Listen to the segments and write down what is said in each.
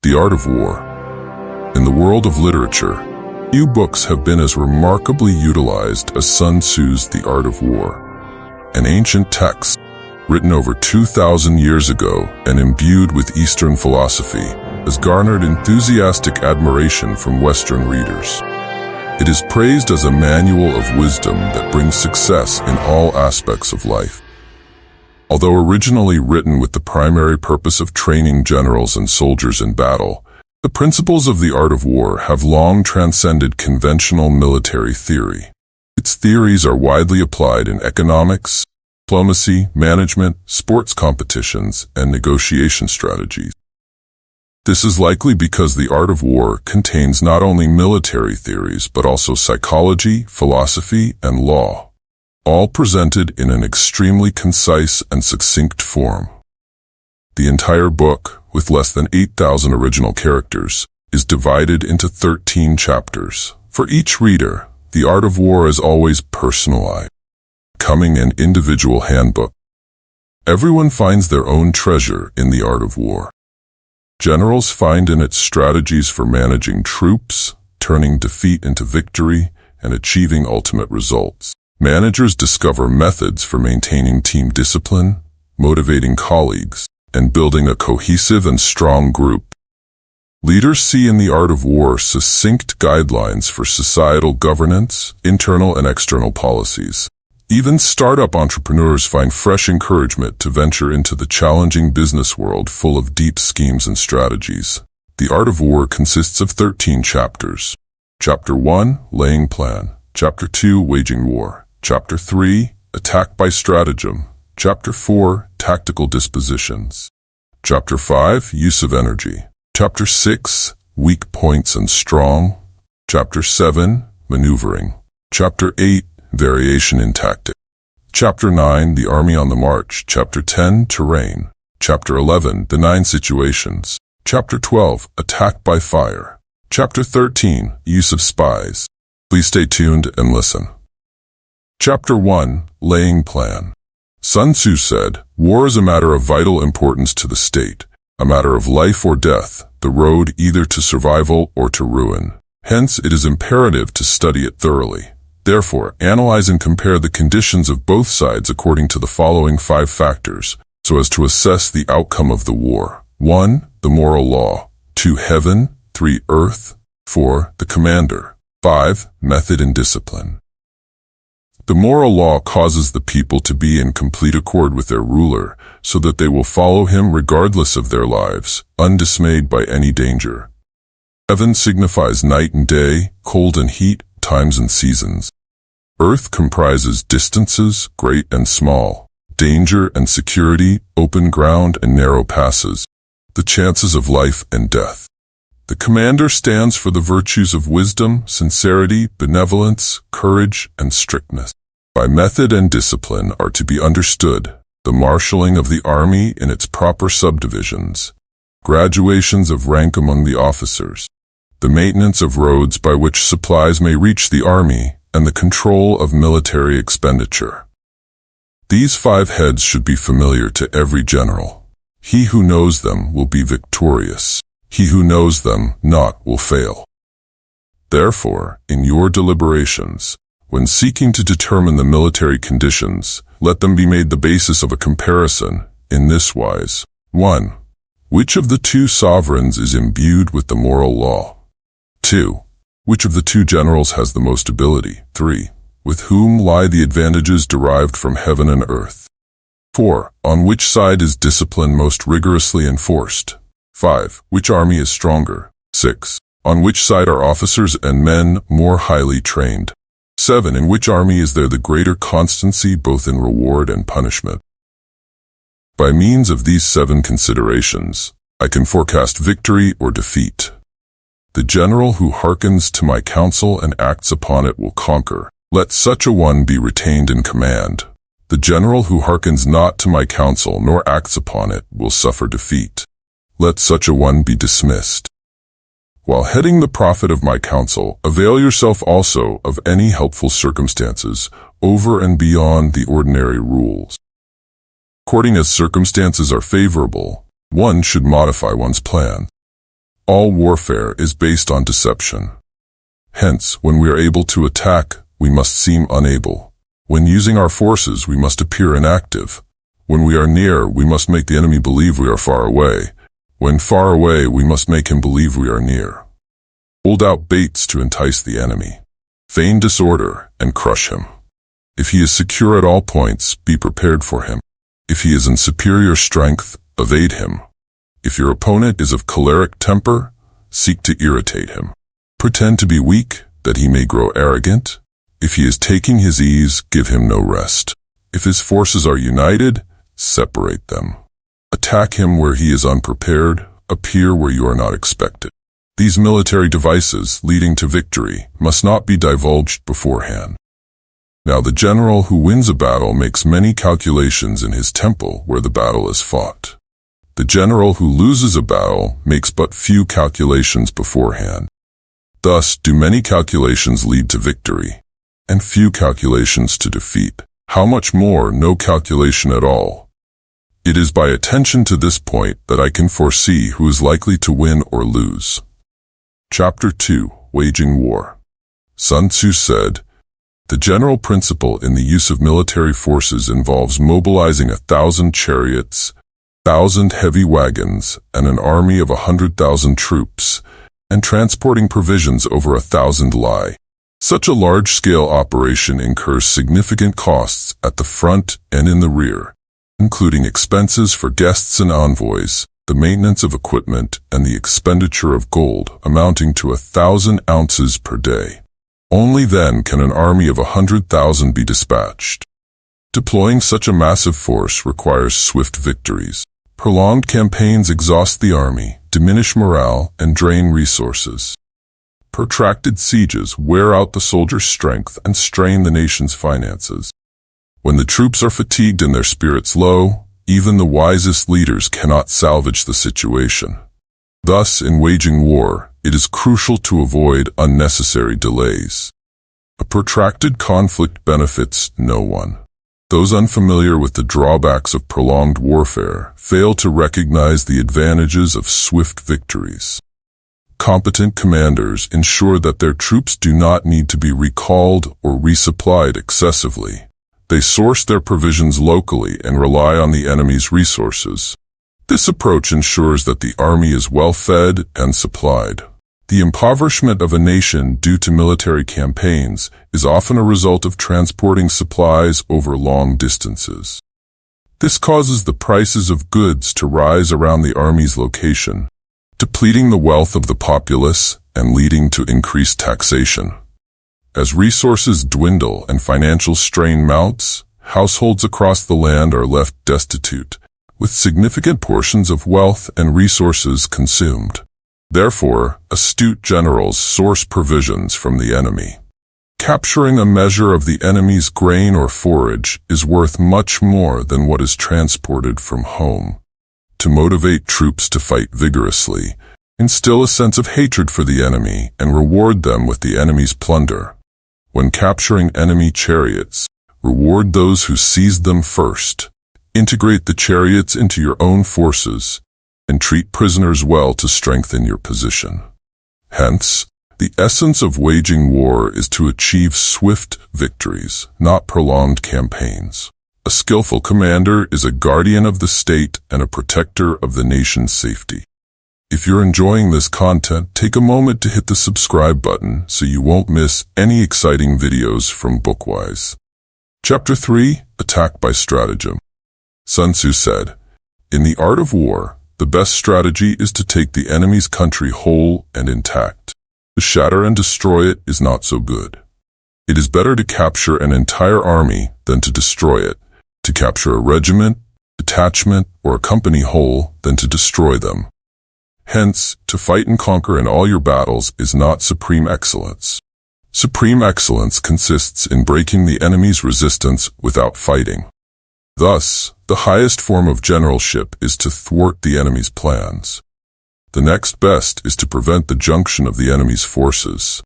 The Art of War. In the world of literature, few books have been as remarkably utilized as Sun Tzu's The Art of War. An ancient text, written over 2,000 years ago and imbued with Eastern philosophy, has garnered enthusiastic admiration from Western readers. It is praised as a manual of wisdom that brings success in all aspects of life. Although originally written with the primary purpose of training generals and soldiers in battle, the principles of the art of war have long transcended conventional military theory. Its theories are widely applied in economics, diplomacy, management, sports competitions, and negotiation strategies. This is likely because the art of war contains not only military theories but also psychology, philosophy, and law, all presented in an extremely concise and succinct form. The entire book, with less than 8,000 original characters, is divided into 13 chapters. For each reader, The Art of War is always personalized, becoming an individual handbook. Everyone finds their own treasure in The Art of War. Generals find in it strategies for managing troops, turning defeat into victory, and achieving ultimate results. Managers discover methods for maintaining team discipline, motivating colleagues, and building a cohesive and strong group. Leaders see in the art of war succinct guidelines for societal governance, internal and external policies. Even startup entrepreneurs find fresh encouragement to venture into the challenging business world full of deep schemes and strategies. The Art of War consists of 13 chapters. Chapter 1, Laying Plan. Chapter 2, Waging War. Chapter 3, Attack by Stratagem. Chapter 4, Tactical Dispositions. Chapter 5, Use of Energy. Chapter 6, Weak Points and Strong. Chapter 7, Maneuvering. Chapter 8, Variation in Tactics. Chapter 9, The Army on the March. Chapter 10, Terrain. Chapter 11, The 9 Situations. Chapter 12, Attack by Fire. Chapter 13, Use of Spies. Please stay tuned and listen. Chapter 1, Laying Plan. Sun Tzu said, "War is a matter of vital importance to the state, a matter of life or death, the road either to survival or to ruin. Hence, it is imperative to study it thoroughly. Therefore, analyze and compare the conditions of both sides according to the following 5 factors, so as to assess the outcome of the war. 1. The moral law. 2. Heaven. 3. Earth. 4. The commander. 5. Method and discipline." The moral law causes the people to be in complete accord with their ruler, so that they will follow him regardless of their lives, undismayed by any danger. Heaven signifies night and day, cold and heat, times and seasons. Earth comprises distances, great and small, danger and security, open ground and narrow passes, the chances of life and death. The commander stands for the virtues of wisdom, sincerity, benevolence, courage, and strictness. By method and discipline are to be understood the marshalling of the army in its proper subdivisions, graduations of rank among the officers, the maintenance of roads by which supplies may reach the army, and the control of military expenditure. These 5 heads should be familiar to every general. He who knows them will be victorious. He who knows them not will fail. Therefore, in your deliberations, when seeking to determine the military conditions, let them be made the basis of a comparison, in this wise. 1. Which of the 2 sovereigns is imbued with the moral law? 2. Which of the 2 generals has the most ability? 3. With whom lie the advantages derived from heaven and earth? 4. On which side is discipline most rigorously enforced? 5. Which army is stronger? 6. On which side are officers and men more highly trained? 7. In which army is there the greater constancy both in reward and punishment? By means of these 7 considerations, I can forecast victory or defeat. The general who hearkens to my counsel and acts upon it will conquer. Let such a one be retained in command. The general who hearkens not to my counsel nor acts upon it will suffer defeat. Let such a one be dismissed. While heading the profit of my counsel, avail yourself also of any helpful circumstances over and beyond the ordinary rules. According as circumstances are favorable, one should modify one's plan. All warfare is based on deception. Hence, when we are able to attack, we must seem unable. When using our forces, we must appear inactive. When we are near, we must make the enemy believe we are far away. When far away, we must make him believe we are near. Hold out baits to entice the enemy. Feign disorder and crush him. If he is secure at all points, be prepared for him. If he is in superior strength, evade him. If your opponent is of choleric temper, seek to irritate him. Pretend to be weak, that he may grow arrogant. If he is taking his ease, give him no rest. If his forces are united, separate them. Attack him where he is unprepared, appear where you are not expected. These military devices leading to victory must not be divulged beforehand. Now the general who wins a battle makes many calculations in his temple where the battle is fought. The general who loses a battle makes but few calculations beforehand. Thus do many calculations lead to victory, and few calculations to defeat. How much more no calculation at all? It is by attention to this point that I can foresee who is likely to win or lose. Chapter 2. Waging War. Sun Tzu said, "The general principle in the use of military forces involves mobilizing 1,000 chariots, 1,000 heavy wagons, and an army of 100,000 troops, and transporting provisions over 1,000 li. Such a large-scale operation incurs significant costs at the front and in the rear, including expenses for guests and envoys, the maintenance of equipment, and the expenditure of gold amounting to 1,000 ounces per day. Only then can an army of 100,000 be dispatched. Deploying such a massive force requires swift victories. Prolonged campaigns exhaust the army, diminish morale, and drain resources. Protracted sieges wear out the soldier's strength and strain the nation's finances. When the troops are fatigued and their spirits low, even the wisest leaders cannot salvage the situation. Thus, in waging war, it is crucial to avoid unnecessary delays. A protracted conflict benefits no one. Those unfamiliar with the drawbacks of prolonged warfare fail to recognize the advantages of swift victories. Competent commanders ensure that their troops do not need to be recalled or resupplied excessively. They source their provisions locally and rely on the enemy's resources. This approach ensures that the army is well fed and supplied. The impoverishment of a nation due to military campaigns is often a result of transporting supplies over long distances. This causes the prices of goods to rise around the army's location, depleting the wealth of the populace and leading to increased taxation. As resources dwindle and financial strain mounts, households across the land are left destitute, with significant portions of wealth and resources consumed. Therefore, astute generals source provisions from the enemy. Capturing a measure of the enemy's grain or forage is worth much more than what is transported from home. To motivate troops to fight vigorously, instill a sense of hatred for the enemy and reward them with the enemy's plunder. When capturing enemy chariots, reward those who seized them first. Integrate the chariots into your own forces, and treat prisoners well to strengthen your position. Hence, the essence of waging war is to achieve swift victories, not prolonged campaigns. A skillful commander is a guardian of the state and a protector of the nation's safety. If you're enjoying this content, take a moment to hit the subscribe button so you won't miss any exciting videos from Bookwise. Chapter 3. Attack by Stratagem. Sun Tzu said, "In the art of war, the best strategy is to take the enemy's country whole and intact. To shatter and destroy it is not so good. It is better to capture an entire army than to destroy it, to capture a regiment, detachment, or a company whole than to destroy them. Hence, to fight and conquer in all your battles is not supreme excellence. Supreme excellence consists in breaking the enemy's resistance without fighting. Thus, the highest form of generalship is to thwart the enemy's plans. The next best is to prevent the junction of the enemy's forces.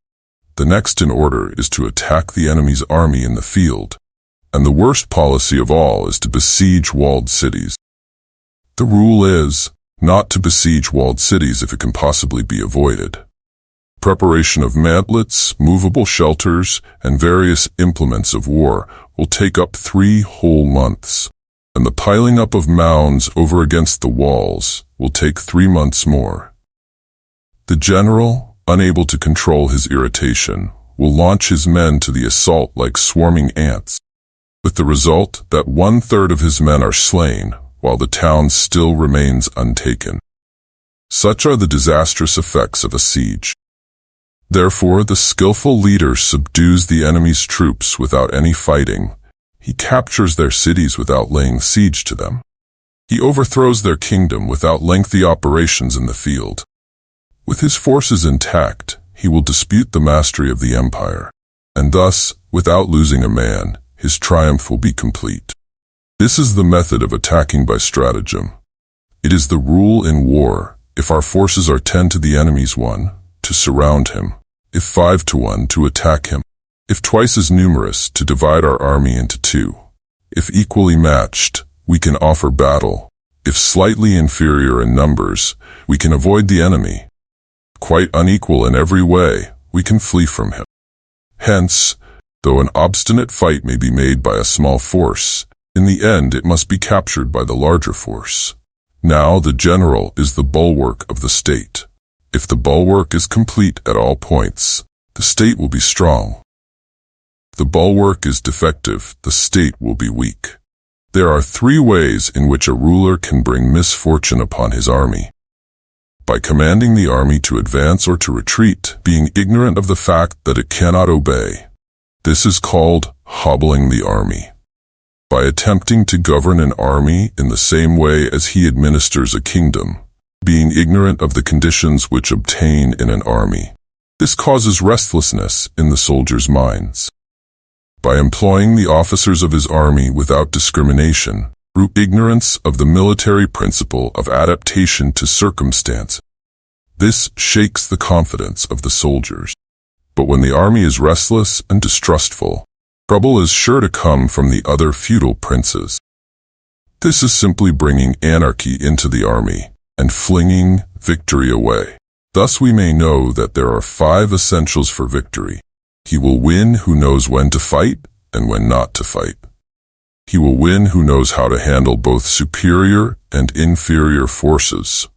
The next in order is to attack the enemy's army in the field. And the worst policy of all is to besiege walled cities. The rule is, not to besiege walled cities if it can possibly be avoided. Preparation of mantlets, movable shelters, and various implements of war will take up 3 whole months, and the piling up of mounds over against the walls will take 3 months more. The general, unable to control his irritation, will launch his men to the assault like swarming ants, with the result that 1/3 of his men are slain, while the town still remains untaken. Such are the disastrous effects of a siege. Therefore, the skillful leader subdues the enemy's troops without any fighting. He captures their cities without laying siege to them. He overthrows their kingdom without lengthy operations in the field. With his forces intact, he will dispute the mastery of the empire, and thus, without losing a man, his triumph will be complete. This is the method of attacking by stratagem. It is the rule in war: if our forces are 10 to the enemy's 1, to surround him; if 5 to 1, to attack him; if twice as numerous, to divide our army into 2. If equally matched, we can offer battle; if slightly inferior in numbers, we can avoid the enemy; quite unequal in every way, we can flee from him. Hence, though an obstinate fight may be made by a small force, in the end it must be captured by the larger force. Now the general is the bulwark of the state. If the bulwark is complete at all points, the state will be strong. If the bulwark is defective, the state will be weak. There are 3 ways in which a ruler can bring misfortune upon his army: by commanding the army to advance or to retreat, being ignorant of the fact that it cannot obey. This is called hobbling the army. By attempting to govern an army in the same way as he administers a kingdom, being ignorant of the conditions which obtain in an army. This causes restlessness in the soldiers' minds. By employing the officers of his army without discrimination, through ignorance of the military principle of adaptation to circumstance. This shakes the confidence of the soldiers. But when the army is restless and distrustful, trouble is sure to come from the other feudal princes. This is simply bringing anarchy into the army and flinging victory away. Thus we may know that there are 5 essentials for victory. He will win who knows when to fight and when not to fight. He will win who knows how to handle both superior and inferior forces.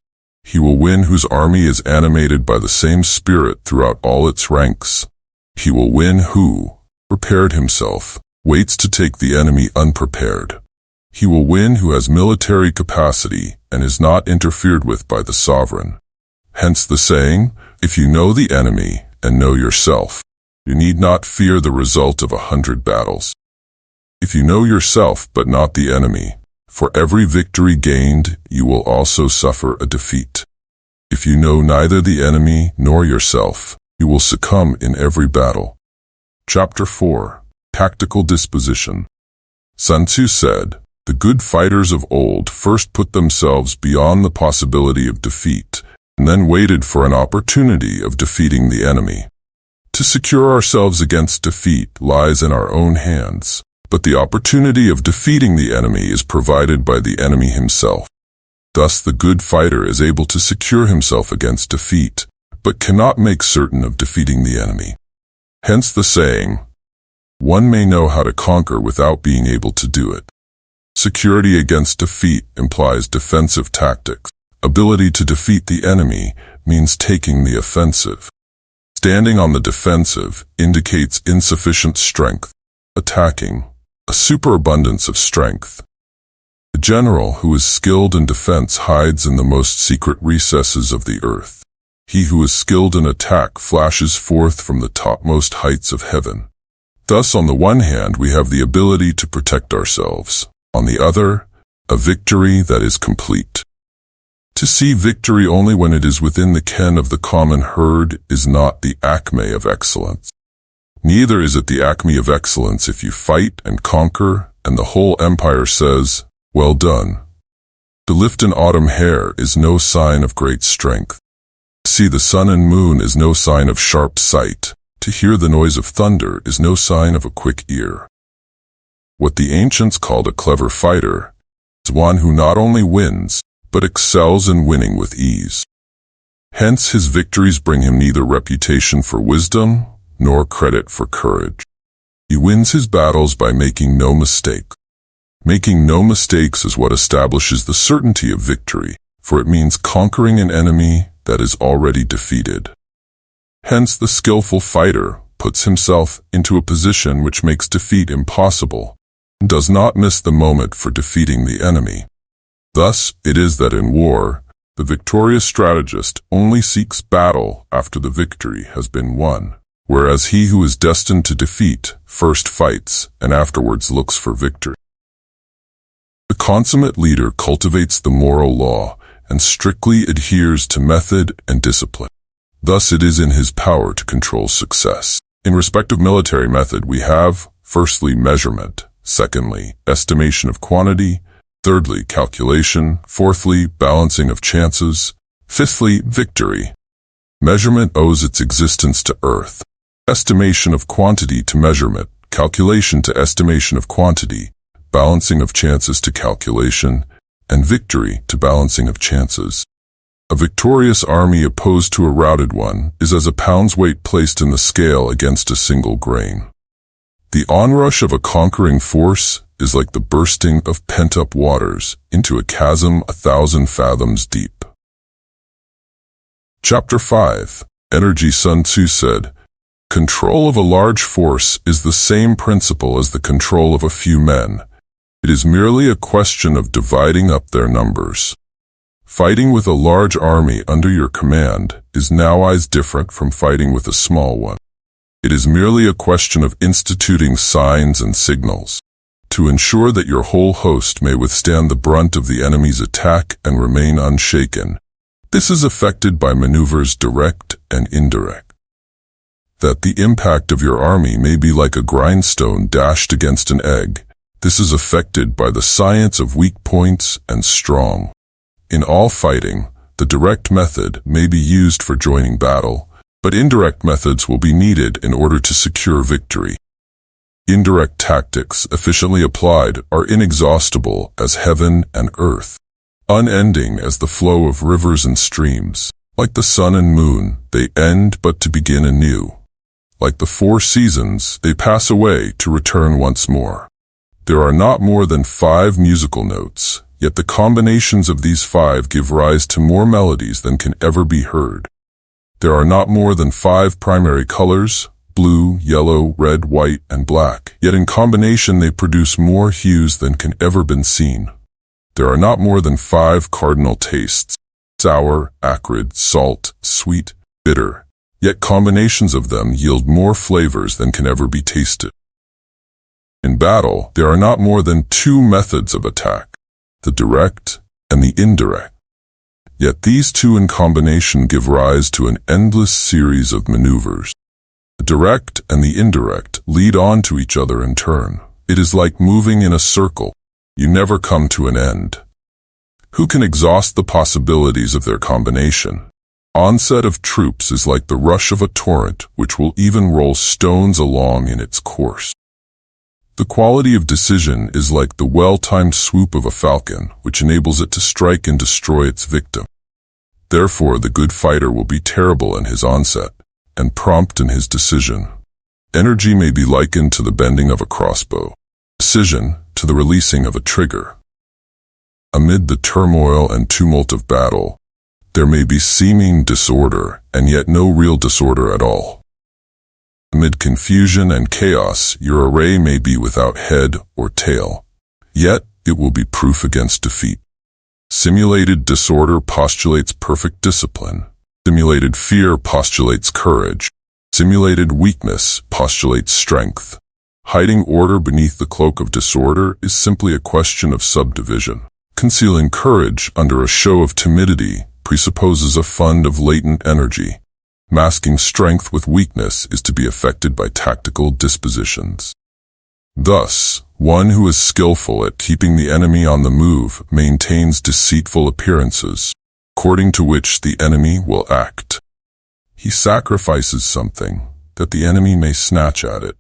He will win whose army is animated by the same spirit throughout all its ranks. He will win who, prepared himself, waits to take the enemy unprepared. He will win who has military capacity and is not interfered with by the sovereign. Hence the saying, if you know the enemy and know yourself, you need not fear the result of 100 battles. If you know yourself but not the enemy, for every victory gained, you will also suffer a defeat. If you know neither the enemy nor yourself, you will succumb in every battle. Chapter 4. Tactical Disposition. Sun Tzu said, "The good fighters of old first put themselves beyond the possibility of defeat, and then waited for an opportunity of defeating the enemy. To secure ourselves against defeat lies in our own hands, but the opportunity of defeating the enemy is provided by the enemy himself. Thus the good fighter is able to secure himself against defeat, but cannot make certain of defeating the enemy." Hence the saying, "One may know how to conquer without being able to do it." Security against defeat implies defensive tactics. Ability to defeat the enemy means taking the offensive. Standing on the defensive indicates insufficient strength. Attacking, a superabundance of strength. The general who is skilled in defense hides in the most secret recesses of the earth. He who is skilled in attack flashes forth from the topmost heights of heaven. Thus, on the one hand, we have the ability to protect ourselves. On the other, a victory that is complete. To see victory only when it is within the ken of the common herd is not the acme of excellence. Neither is it the acme of excellence if you fight and conquer, and the whole empire says, "Well done." To lift an autumn hair is no sign of great strength. To see the sun and moon is no sign of sharp sight. To hear the noise of thunder is no sign of a quick ear. What the ancients called a clever fighter is one who not only wins, but excels in winning with ease. Hence his victories bring him neither reputation for wisdom nor credit for courage. He wins his battles by making no mistake. Making no mistakes is what establishes the certainty of victory, for it means conquering an enemy that is already defeated. Hence the skillful fighter puts himself into a position which makes defeat impossible, and does not miss the moment for defeating the enemy. Thus it is that in war, the victorious strategist only seeks battle after the victory has been won, whereas he who is destined to defeat first fights and afterwards looks for victory. The consummate leader cultivates the moral law and strictly adheres to method and discipline. Thus it is in his power to control success. In respect of military method, we have, firstly, measurement, secondly, estimation of quantity, thirdly, calculation, fourthly, balancing of chances, fifthly, victory. Measurement owes its existence to earth, estimation of quantity to measurement, calculation to estimation of quantity, balancing of chances to calculation, and victory to balancing of chances. A victorious army opposed to a routed one is as a pound's weight placed in the scale against a single grain. The onrush of a conquering force is like the bursting of pent-up waters into a chasm 1,000 fathoms deep. Chapter 5. Energy. Sun Tzu said, "Control of a large force is the same principle as the control of a few men. It is merely a question of dividing up their numbers." Fighting with a large army under your command is nowise different from fighting with a small one. It is merely a question of instituting signs and signals to ensure that your whole host may withstand the brunt of the enemy's attack and remain unshaken. This is effected by maneuvers direct and indirect. That the impact of your army may be like a grindstone dashed against an egg, this is effected by the science of weak points and strong. In all fighting, the direct method may be used for joining battle, but indirect methods will be needed in order to secure victory. Indirect tactics, efficiently applied, are inexhaustible as heaven and earth, unending as the flow of rivers and streams. Like the sun and moon, they end but to begin anew. Like the 4 seasons, they pass away to return once more. There are not more than 5 musical notes, yet the combinations of these 5 give rise to more melodies than can ever be heard. There are not more than 5 primary colors, blue, yellow, red, white, and black, yet in combination they produce more hues than can ever been seen. There are not more than 5 cardinal tastes, sour, acrid, salt, sweet, bitter, yet combinations of them yield more flavors than can ever be tasted. In battle, there are not more than 2 methods of attack, the direct and the indirect. Yet these 2 in combination give rise to an endless series of maneuvers. The direct and the indirect lead on to each other in turn. It is like moving in a circle. You never come to an end. Who can exhaust the possibilities of their combination? Onset of troops is like the rush of a torrent which will even roll stones along in its course. The quality of decision is like the well-timed swoop of a falcon, which enables it to strike and destroy its victim. Therefore, the good fighter will be terrible in his onset, and prompt in his decision. Energy may be likened to the bending of a crossbow, decision to the releasing of a trigger. Amid the turmoil and tumult of battle, there may be seeming disorder, and yet no real disorder at all. Amid confusion and chaos, your array may be without head or tail, yet it will be proof against defeat. Simulated disorder postulates perfect discipline. Simulated fear postulates courage. Simulated weakness postulates strength. Hiding order beneath the cloak of disorder is simply a question of subdivision. Concealing courage under a show of timidity presupposes a fund of latent energy. Masking strength with weakness is to be effected by tactical dispositions. Thus, one who is skillful at keeping the enemy on the move maintains deceitful appearances, according to which the enemy will act. He sacrifices something, that the enemy may snatch at it.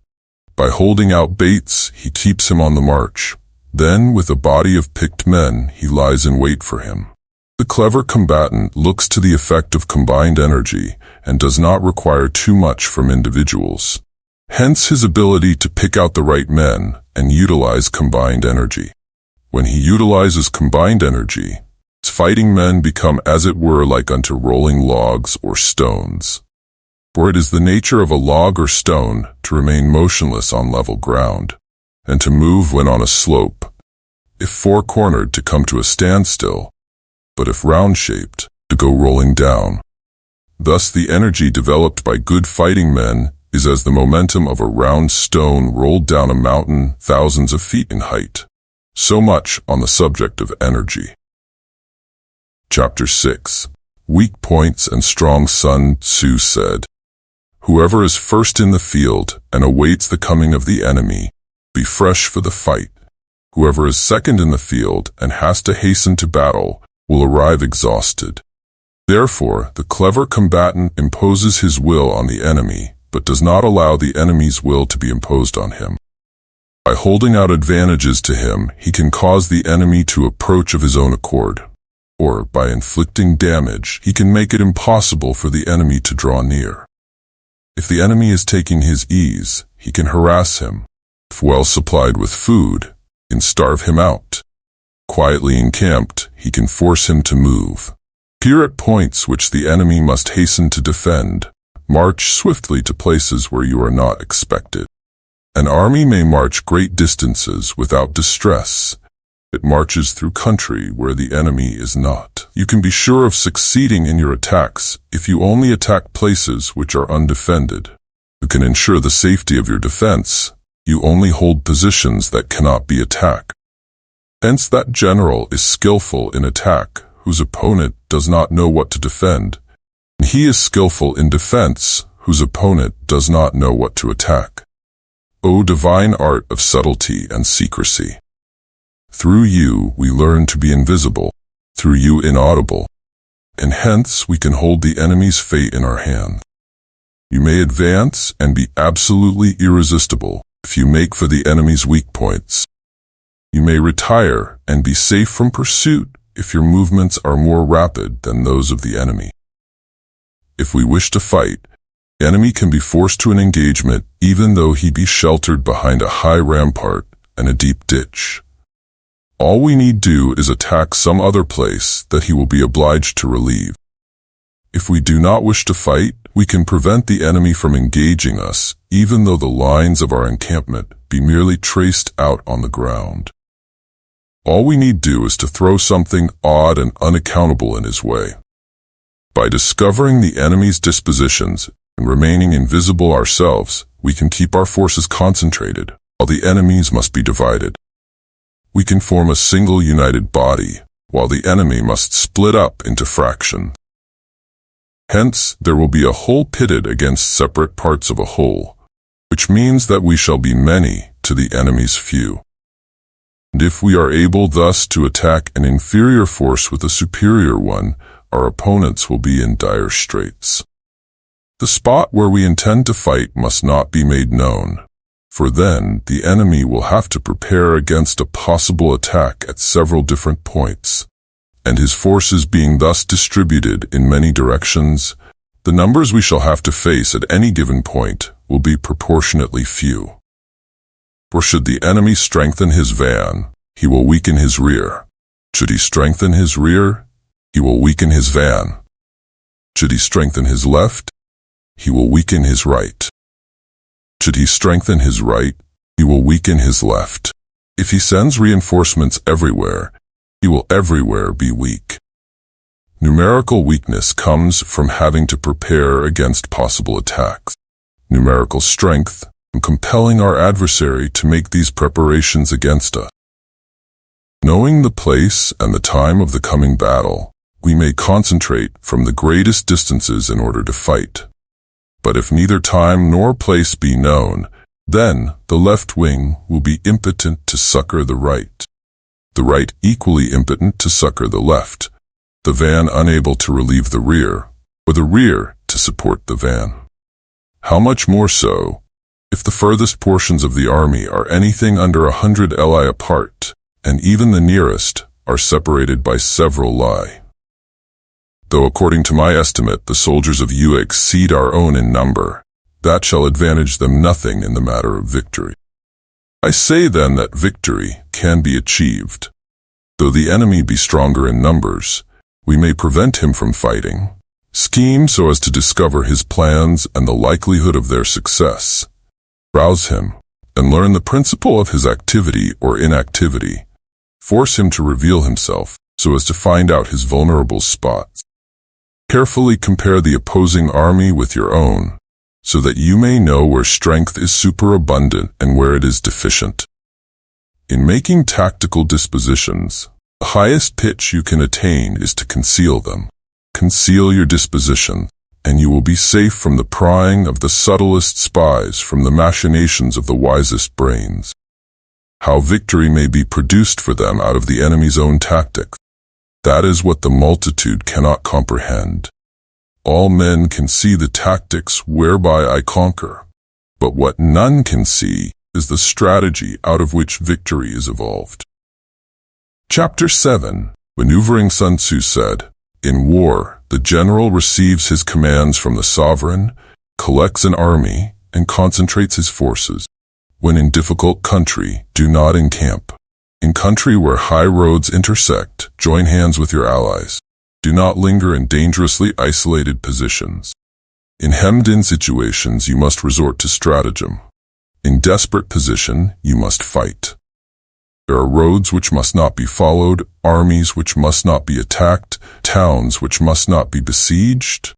By holding out baits, he keeps him on the march. Then, with a body of picked men, he lies in wait for him. The clever combatant looks to the effect of combined energy and does not require too much from individuals. Hence his ability to pick out the right men and utilize combined energy. When he utilizes combined energy, his fighting men become as it were like unto rolling logs or stones. For it is the nature of a log or stone to remain motionless on level ground, and to move when on a slope, if four-cornered to come to a standstill, but if round-shaped, to go rolling down. Thus the energy developed by good fighting men is as the momentum of a round stone rolled down a mountain thousands of feet in height. So much on the subject of energy. Chapter 6. Weak Points and Strong. Sun Tzu said, "Whoever is first in the field and awaits the coming of the enemy, be fresh for the fight. Whoever is second in the field and has to hasten to battle will arrive exhausted." Therefore, the clever combatant imposes his will on the enemy, but does not allow the enemy's will to be imposed on him. By holding out advantages to him, he can cause the enemy to approach of his own accord. Or, by inflicting damage, he can make it impossible for the enemy to draw near. If the enemy is taking his ease, he can harass him. If well supplied with food, he can starve him out. Quietly encamped, he can force him to move. Appear at points which the enemy must hasten to defend. March swiftly to places where you are not expected. An army may march great distances without distress. It marches through country where the enemy is not. You can be sure of succeeding in your attacks if you only attack places which are undefended. You can ensure the safety of your defense. You only hold positions that cannot be attacked. Hence that general is skillful in attack whose opponent does not know what to defend, and he is skillful in defense whose opponent does not know what to attack. O divine art of subtlety and secrecy! Through you we learn to be invisible, through you inaudible, and hence we can hold the enemy's fate in our hands. You may advance and be absolutely irresistible if you make for the enemy's weak points. You may retire and be safe from pursuit if your movements are more rapid than those of the enemy. If we wish to fight, the enemy can be forced to an engagement even though he be sheltered behind a high rampart and a deep ditch. All we need do is attack some other place that he will be obliged to relieve. If we do not wish to fight, we can prevent the enemy from engaging us, even though the lines of our encampment be merely traced out on the ground. All we need do is to throw something odd and unaccountable in his way. By discovering the enemy's dispositions and remaining invisible ourselves, we can keep our forces concentrated, while the enemy's must be divided. We can form a single united body, while the enemy must split up into fractions. Hence, there will be a whole pitted against separate parts of a whole, which means that we shall be many to the enemy's few. And if we are able thus to attack an inferior force with a superior one, our opponents will be in dire straits. The spot where we intend to fight must not be made known, for then the enemy will have to prepare against a possible attack at several different points, and his forces being thus distributed in many directions, the numbers we shall have to face at any given point will be proportionately few. For should the enemy strengthen his van, he will weaken his rear. Should he strengthen his rear, he will weaken his van. Should he strengthen his left, he will weaken his right. Should he strengthen his right, he will weaken his left. If he sends reinforcements everywhere, he will everywhere be weak. Numerical weakness comes from having to prepare against possible attacks. Numerical strength from compelling our adversary to make these preparations against us. Knowing the place and the time of the coming battle, we may concentrate from the greatest distances in order to fight. But if neither time nor place be known, then the left wing will be impotent to succor the right, the right equally impotent to succor the left, the van unable to relieve the rear, or the rear to support the van. How much more so, if the furthest portions of the army are anything under 100 li apart, and even the nearest are separated by several li. Though according to my estimate, the soldiers of you exceed our own in number, that shall advantage them nothing in the matter of victory. I say then that victory can be achieved. Though the enemy be stronger in numbers, we may prevent him from fighting, scheme so as to discover his plans and the likelihood of their success, rouse him, and learn the principle of his activity or inactivity, force him to reveal himself so as to find out his vulnerable spots. Carefully compare the opposing army with your own, so that you may know where strength is superabundant and where it is deficient. In making tactical dispositions, the highest pitch you can attain is to conceal them. Conceal your disposition, and you will be safe from the prying of the subtlest spies, from the machinations of the wisest brains. How victory may be produced for them out of the enemy's own tactics, that is what the multitude cannot comprehend. All men can see the tactics whereby I conquer, but what none can see is the strategy out of which victory is evolved. Chapter 7. Maneuvering. Sun Tzu said, "In war, the general receives his commands from the sovereign, collects an army, and concentrates his forces. When in difficult country, do not encamp. In country where high roads intersect, join hands with your allies. Do not linger in dangerously isolated positions. In hemmed-in situations, you must resort to stratagem. In desperate position, you must fight. There are roads which must not be followed, armies which must not be attacked, towns which must not be besieged,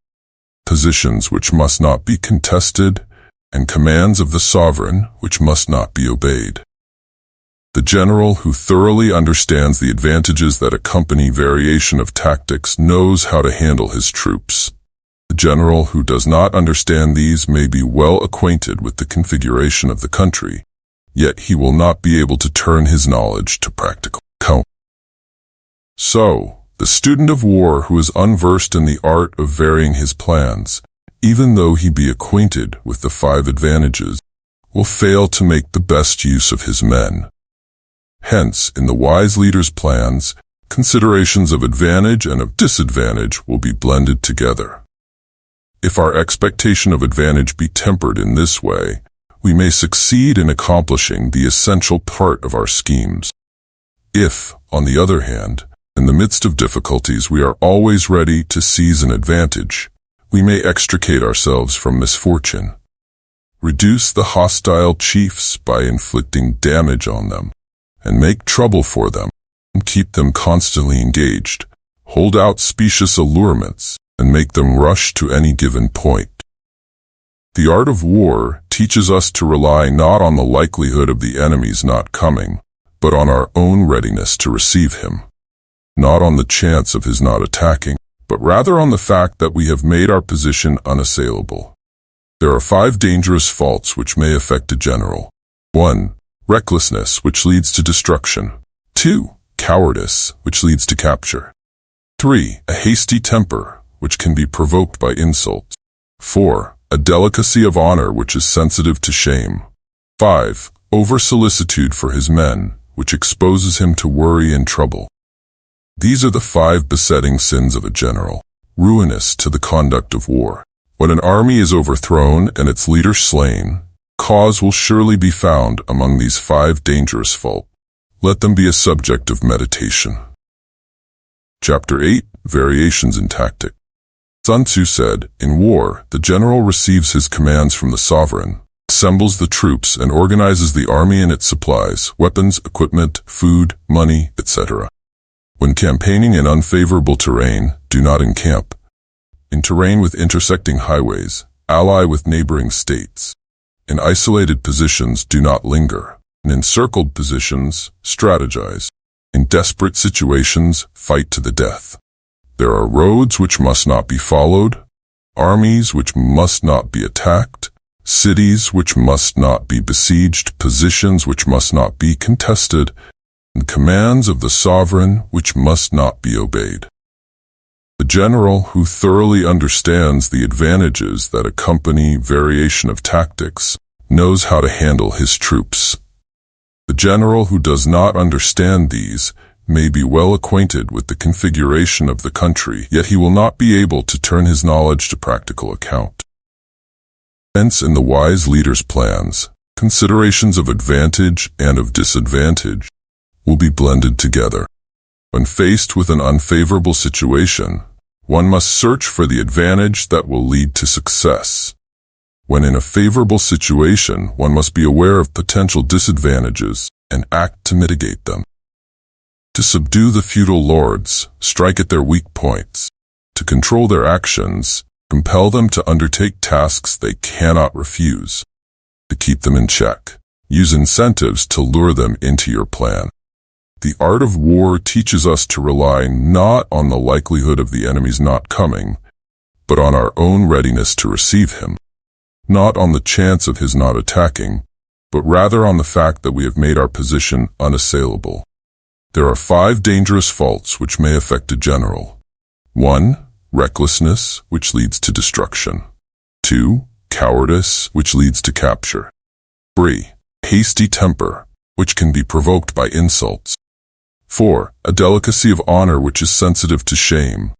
positions which must not be contested, and commands of the sovereign which must not be obeyed." The general who thoroughly understands the advantages that accompany variation of tactics knows how to handle his troops. The general who does not understand these may be well acquainted with the configuration of the country, yet he will not be able to turn his knowledge to practical account. So, the student of war who is unversed in the art of varying his plans, even though he be acquainted with the 5 advantages, will fail to make the best use of his men. Hence, in the wise leader's plans, considerations of advantage and of disadvantage will be blended together. If our expectation of advantage be tempered in this way, we may succeed in accomplishing the essential part of our schemes. If, on the other hand, in the midst of difficulties we are always ready to seize an advantage, we may extricate ourselves from misfortune. Reduce the hostile chiefs by inflicting damage on them, and make trouble for them, and keep them constantly engaged. Hold out specious allurements, and make them rush to any given point. The art of war teaches us to rely not on the likelihood of the enemy's not coming, but on our own readiness to receive him. Not on the chance of his not attacking, but rather on the fact that we have made our position unassailable. There are 5 dangerous faults which may affect a general. 1. Recklessness, which leads to destruction. 2. Cowardice, which leads to capture. 3. A hasty temper, which can be provoked by insults. 4. A delicacy of honor, which is sensitive to shame. 5. Over-solicitude for his men, which exposes him to worry and trouble. These are the 5 besetting sins of a general, ruinous to the conduct of war. When an army is overthrown and its leader slain, cause will surely be found among these 5 dangerous faults. Let them be a subject of meditation. Chapter 8. Variations in Tactics. Sun Tzu said, "In war, the general receives his commands from the sovereign, assembles the troops and organizes the army and its supplies, weapons, equipment, food, money, etc. When campaigning in unfavorable terrain, do not encamp. In terrain with intersecting highways, ally with neighboring states. In isolated positions, do not linger. In encircled positions, strategize. In desperate situations, fight to the death. There are roads which must not be followed, armies which must not be attacked, cities which must not be besieged, positions which must not be contested, and commands of the sovereign which must not be obeyed." The general who thoroughly understands the advantages that accompany variation of tactics knows how to handle his troops. The general who does not understand these may be well acquainted with the configuration of the country, yet he will not be able to turn his knowledge to practical account. Hence, in the wise leader's plans, considerations of advantage and of disadvantage will be blended together. When faced with an unfavorable situation, one must search for the advantage that will lead to success. When in a favorable situation, one must be aware of potential disadvantages and act to mitigate them. To subdue the feudal lords, strike at their weak points. To control their actions, compel them to undertake tasks they cannot refuse. To keep them in check, use incentives to lure them into your plan. The art of war teaches us to rely not on the likelihood of the enemy's not coming, but on our own readiness to receive him. Not on the chance of his not attacking, but rather on the fact that we have made our position unassailable. There are 5 dangerous faults which may affect a general. 1. Recklessness, which leads to destruction. 2. Cowardice, which leads to capture. 3. Hasty temper, which can be provoked by insults. 4. A delicacy of honor which is sensitive to shame.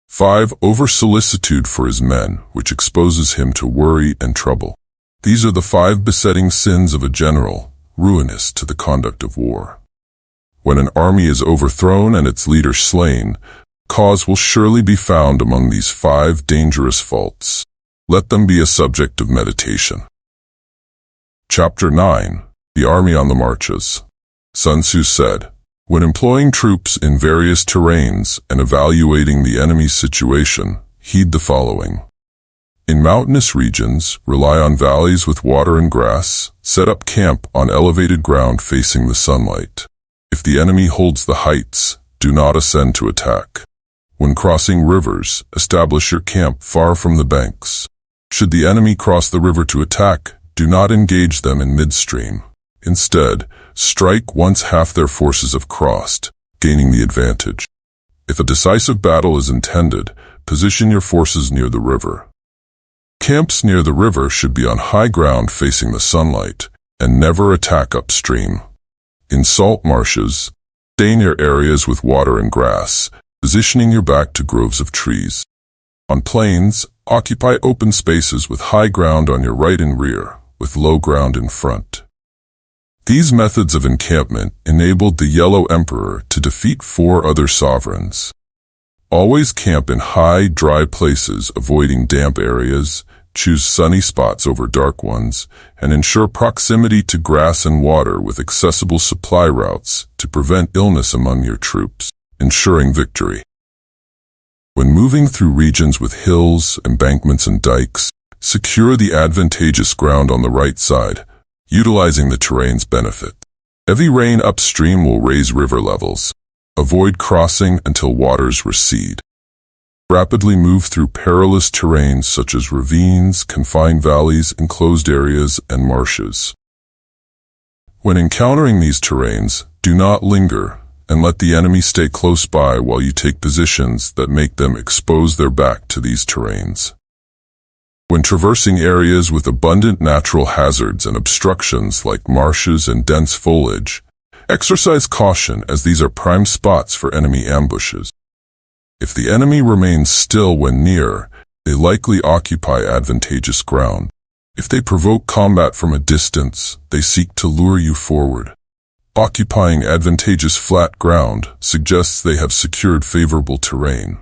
5. Over-solicitude for his men, which exposes him to worry and trouble. These are the 5 besetting sins of a general, ruinous to the conduct of war. When an army is overthrown and its leader slain, cause will surely be found among these 5 dangerous faults. Let them be a subject of meditation. Chapter 9. The Army on the Marches. Sun Tzu said, "When employing troops in various terrains and evaluating the enemy's situation, heed the following. In mountainous regions, rely on valleys with water and grass. Set up camp on elevated ground facing the sunlight. If the enemy holds the heights, do not ascend to attack. When crossing rivers, establish your camp far from the banks. Should the enemy cross the river to attack, do not engage them in midstream. Instead, strike once half their forces have crossed, gaining the advantage. If a decisive battle is intended, position your forces near the river. Camps near the river should be on high ground facing the sunlight, and never attack upstream. In salt marshes, stay near areas with water and grass, positioning your back to groves of trees. On plains, occupy open spaces with high ground on your right and rear, with low ground in front. These methods of encampment enabled the Yellow Emperor to defeat 4 other sovereigns. Always camp in high, dry places, avoiding damp areas, choose sunny spots over dark ones, and ensure proximity to grass and water with accessible supply routes to prevent illness among your troops, ensuring victory. When moving through regions with hills, embankments, and dikes, secure the advantageous ground on the right side, utilizing the terrain's benefit. Heavy rain upstream will raise river levels. Avoid crossing until waters recede. Rapidly move through perilous terrains such as ravines, confined valleys, enclosed areas, and marshes. When encountering these terrains, do not linger, and let the enemy stay close by while you take positions that make them expose their back to these terrains. When traversing areas with abundant natural hazards and obstructions like marshes and dense foliage, exercise caution as these are prime spots for enemy ambushes. If the enemy remains still when near, they likely occupy advantageous ground. If they provoke combat from a distance, they seek to lure you forward. Occupying advantageous flat ground suggests they have secured favorable terrain.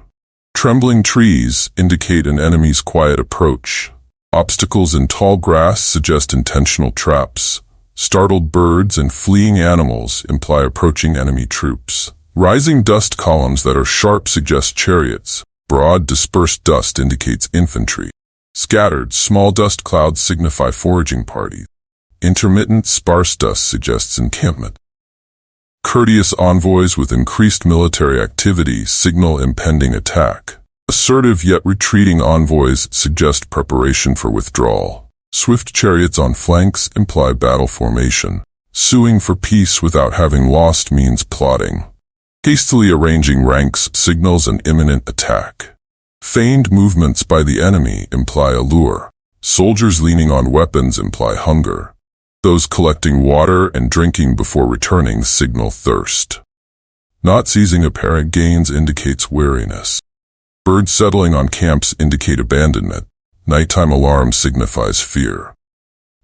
Trembling trees indicate an enemy's quiet approach. Obstacles in tall grass suggest intentional traps. Startled birds and fleeing animals imply approaching enemy troops. Rising dust columns that are sharp suggest chariots. Broad, dispersed dust indicates infantry. Scattered, small dust clouds signify foraging parties. Intermittent, sparse dust suggests encampment. Courteous envoys with increased military activity signal impending attack. Assertive yet retreating envoys suggest preparation for withdrawal. Swift chariots on flanks imply battle formation. Suing for peace without having lost means plotting. Hastily arranging ranks signals an imminent attack. Feigned movements by the enemy imply allure. Soldiers leaning on weapons imply hunger. Those collecting water and drinking before returning signal thirst. Not seizing apparent gains indicates weariness. Birds settling on camps indicate abandonment. Nighttime alarm signifies fear.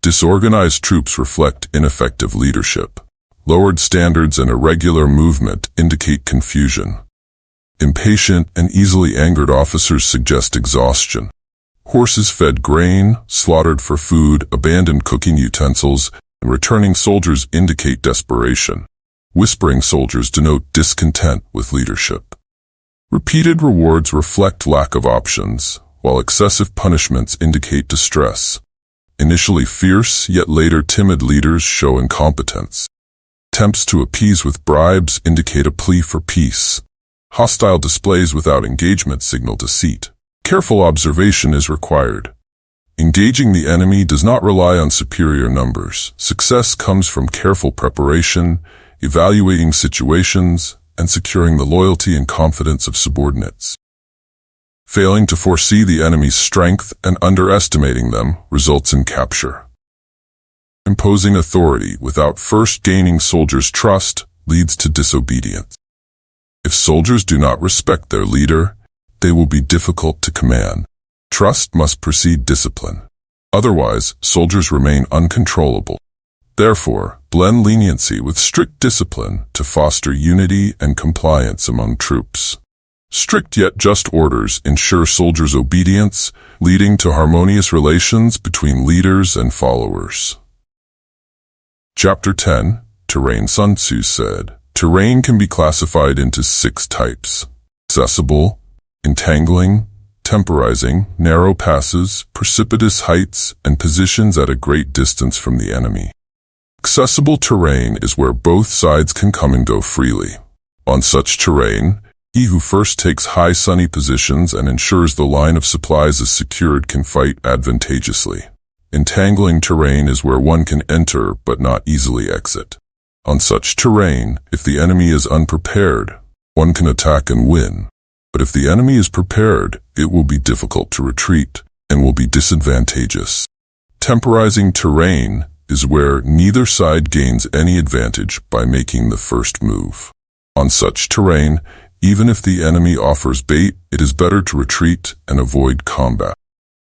Disorganized troops reflect ineffective leadership. Lowered standards and irregular movement indicate confusion. Impatient and easily angered officers suggest exhaustion. Horses fed grain, slaughtered for food, abandoned cooking utensils, and returning soldiers indicate desperation. Whispering soldiers denote discontent with leadership. Repeated rewards reflect lack of options, while excessive punishments indicate distress. Initially fierce, yet later timid leaders show incompetence. Attempts to appease with bribes indicate a plea for peace. Hostile displays without engagement signal deceit. Careful observation is required. Engaging the enemy does not rely on superior numbers. Success comes from careful preparation, evaluating situations, and securing the loyalty and confidence of subordinates. Failing to foresee the enemy's strength and underestimating them results in capture. Imposing authority without first gaining soldiers' trust leads to disobedience. If soldiers do not respect their leader, they will be difficult to command. Trust must precede discipline. Otherwise, soldiers remain uncontrollable. Therefore, blend leniency with strict discipline to foster unity and compliance among troops. Strict yet just orders ensure soldiers' obedience, leading to harmonious relations between leaders and followers. Chapter 10, Terrain. Sun Tzu said, terrain can be classified into 6 types: accessible, entangling, temporizing, narrow passes, precipitous heights, and positions at a great distance from the enemy. Accessible terrain is where both sides can come and go freely. On such terrain, he who first takes high sunny positions and ensures the line of supplies is secured can fight advantageously. Entangling terrain is where one can enter but not easily exit. On such terrain, if the enemy is unprepared, one can attack and win. But if the enemy is prepared, it will be difficult to retreat and will be disadvantageous. Temporizing terrain is where neither side gains any advantage by making the first move. On such terrain, even if the enemy offers bait, it is better to retreat and avoid combat.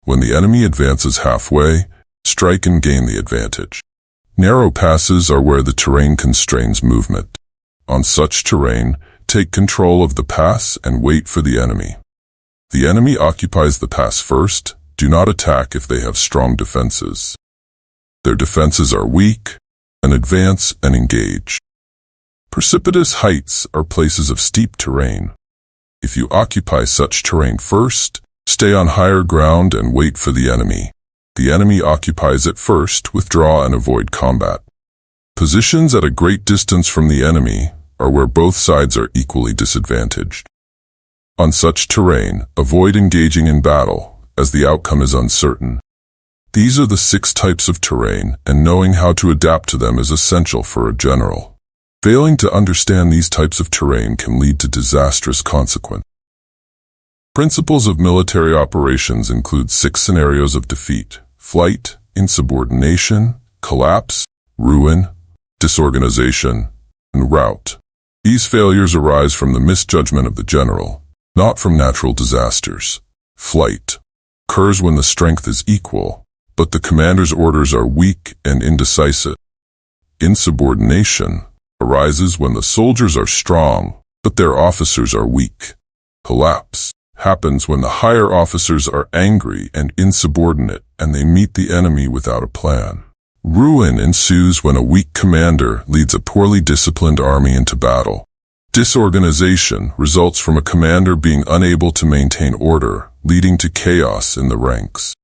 When the enemy advances halfway, strike and gain the advantage. Narrow passes are where the terrain constrains movement. On such terrain, take control of the pass and wait for the enemy. The enemy occupies the pass first. Do not attack if they have strong defenses. Their defenses are weak, and advance and engage. Precipitous heights are places of steep terrain. If you occupy such terrain first, stay on higher ground and wait for the enemy. The enemy occupies it first, withdraw and avoid combat. Positions at a great distance from the enemy are where both sides are equally disadvantaged. On such terrain, avoid engaging in battle, as the outcome is uncertain. These are the 6 types of terrain, and knowing how to adapt to them is essential for a general. Failing to understand these types of terrain can lead to disastrous consequences. Principles of military operations include 6 scenarios of defeat: flight, insubordination, collapse, ruin, disorganization, and rout. These failures arise from the misjudgment of the general, not from natural disasters. Flight occurs when the strength is equal, but the commander's orders are weak and indecisive. Insubordination arises when the soldiers are strong, but their officers are weak. Collapse happens when the higher officers are angry and insubordinate, and they meet the enemy without a plan. Ruin ensues when a weak commander leads a poorly disciplined army into battle. Disorganization results from a commander being unable to maintain order, leading to chaos in the ranks.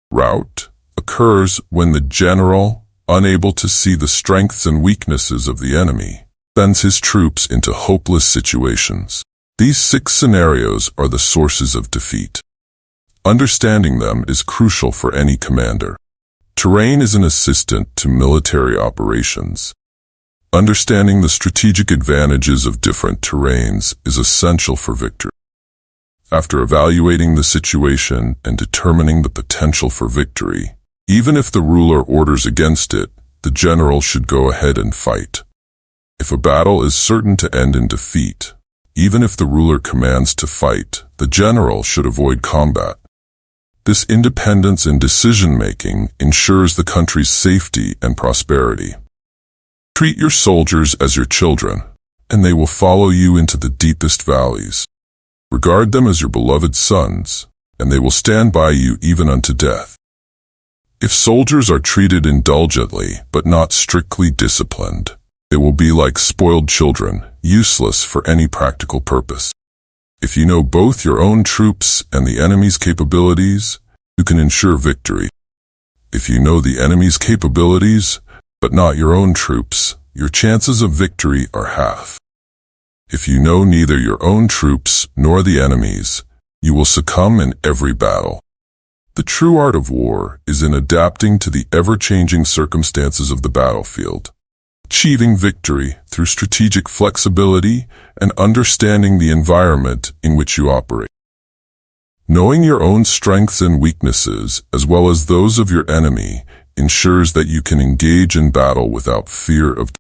Rout occurs when the general, unable to see the strengths and weaknesses of the enemy, sends his troops into hopeless situations. These 6 scenarios are the sources of defeat. Understanding them is crucial for any commander. Terrain is an assistant to military operations. Understanding the strategic advantages of different terrains is essential for victory. After evaluating the situation and determining the potential for victory, even if the ruler orders against it, the general should go ahead and fight. If a battle is certain to end in defeat, even if the ruler commands to fight, the general should avoid combat. This independence in decision-making ensures the country's safety and prosperity. Treat your soldiers as your children, and they will follow you into the deepest valleys. Regard them as your beloved sons, and they will stand by you even unto death. If soldiers are treated indulgently but not strictly disciplined, they will be like spoiled children, useless for any practical purpose. If you know both your own troops and the enemy's capabilities, you can ensure victory. If you know the enemy's capabilities, but not your own troops, your chances of victory are half. If you know neither your own troops nor the enemy's, you will succumb in every battle. The true art of war is in adapting to the ever-changing circumstances of the battlefield, achieving victory through strategic flexibility and understanding the environment in which you operate. Knowing your own strengths and weaknesses, as well as those of your enemy, ensures that you can engage in battle without fear of.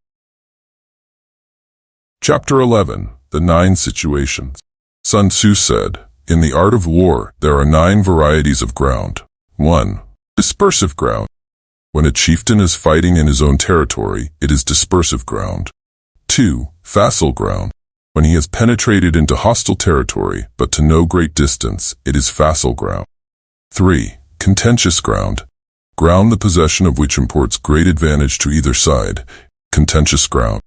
Chapter 11. The 9 Situations. Sun Tzu said, "In the art of war, there are 9 varieties of ground. 1. Dispersive ground. When a chieftain is fighting in his own territory, it is dispersive ground. 2. Facile ground. When he has penetrated into hostile territory, but to no great distance, it is facile ground. 3. Contentious ground. Ground the possession of which imports great advantage to either side. Contentious ground.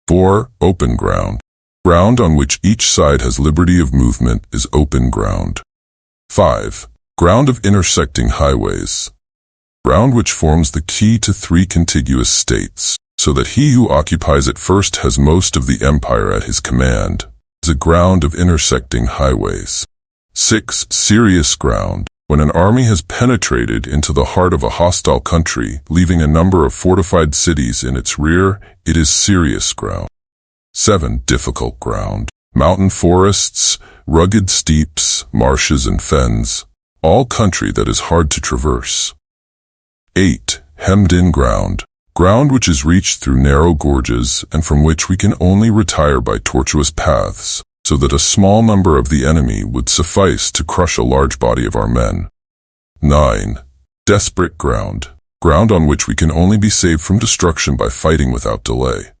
4. Open ground. Ground on which each side has liberty of movement is open ground. 5. Ground of intersecting highways. Ground which forms the key to 3 contiguous states, so that he who occupies it first has most of the empire at his command, is a ground of intersecting highways. 6. Serious ground. When an army has penetrated into the heart of a hostile country, leaving a number of fortified cities in its rear, it is serious ground. 7. Difficult ground. Mountain forests, rugged steeps, marshes and fens, all country that is hard to traverse. 8. Hemmed-in ground. Ground which is reached through narrow gorges and from which we can only retire by tortuous paths, so that a small number of the enemy would suffice to crush a large body of our men. 9. Desperate ground. Ground on which we can only be saved from destruction by fighting without delay.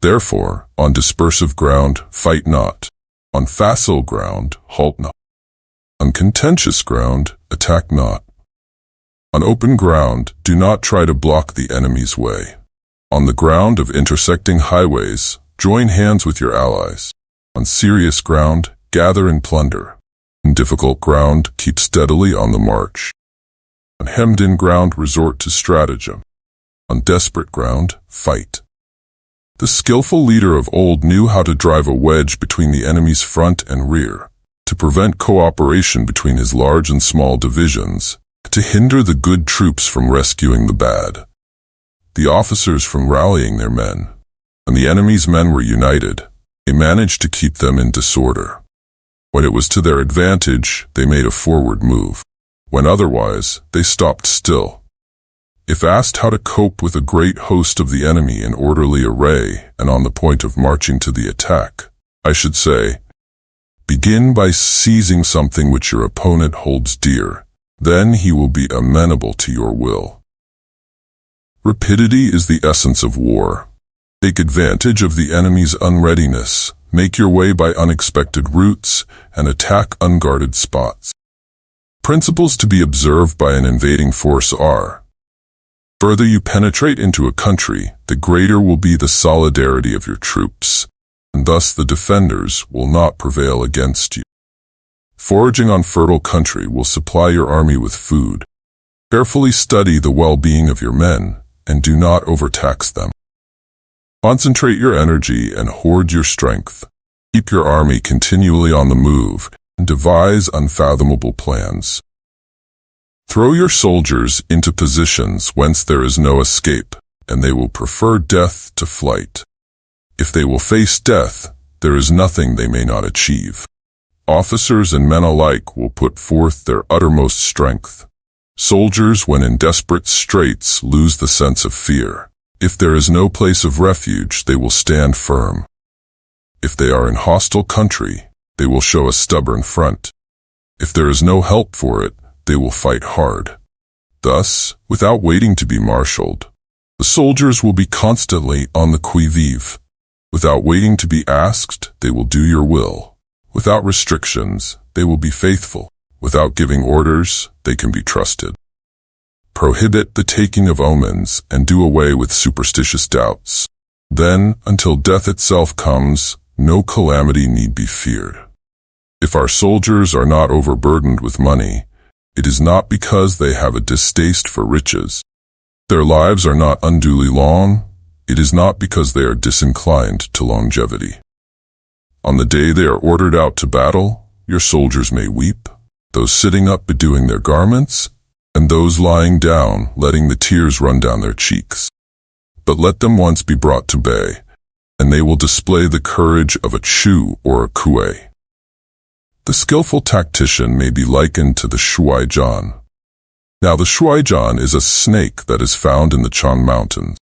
Therefore, on dispersive ground, fight not. On facile ground, halt not. On contentious ground, attack not. On open ground, do not try to block the enemy's way. On the ground of intersecting highways, join hands with your allies. On serious ground, gather and plunder. On difficult ground, keep steadily on the march. On hemmed-in ground, resort to stratagem. On desperate ground, fight. The skillful leader of old knew how to drive a wedge between the enemy's front and rear, to prevent cooperation between his large and small divisions, to hinder the good troops from rescuing the bad, the officers from rallying their men. When the enemy's men were united, they managed to keep them in disorder. When it was to their advantage, they made a forward move. When otherwise, they stopped still. If asked how to cope with a great host of the enemy in orderly array and on the point of marching to the attack, I should say, begin by seizing something which your opponent holds dear. Then he will be amenable to your will. Rapidity is the essence of war. Take advantage of the enemy's unreadiness, make your way by unexpected routes, and attack unguarded spots. Principles to be observed by an invading force are: further you penetrate into a country, the greater will be the solidarity of your troops, and thus the defenders will not prevail against you. Foraging on fertile country will supply your army with food. Carefully study the well-being of your men, and do not overtax them. Concentrate your energy and hoard your strength. Keep your army continually on the move, and devise unfathomable plans. Throw your soldiers into positions whence there is no escape, and they will prefer death to flight. If they will face death, there is nothing they may not achieve. Officers and men alike will put forth their uttermost strength. Soldiers, when in desperate straits, lose the sense of fear. If there is no place of refuge, they will stand firm. If they are in hostile country, they will show a stubborn front. If there is no help for it, they will fight hard. Thus, without waiting to be marshaled, the soldiers will be constantly on the qui-vive. Without waiting to be asked, they will do your will. Without restrictions, they will be faithful. Without giving orders, they can be trusted. Prohibit the taking of omens and do away with superstitious doubts. Then, until death itself comes, no calamity need be feared. If our soldiers are not overburdened with money, it is not because they have a distaste for riches. Their lives are not unduly long. It is not because they are disinclined to longevity. On the day they are ordered out to battle, your soldiers may weep, those sitting up bedewing their garments, and those lying down letting the tears run down their cheeks. But let them once be brought to bay, and they will display the courage of a Chu or a Kue. The skillful tactician may be likened to the Shuai-jan. Now the Shuai-jan is a snake that is found in the Chan Mountains.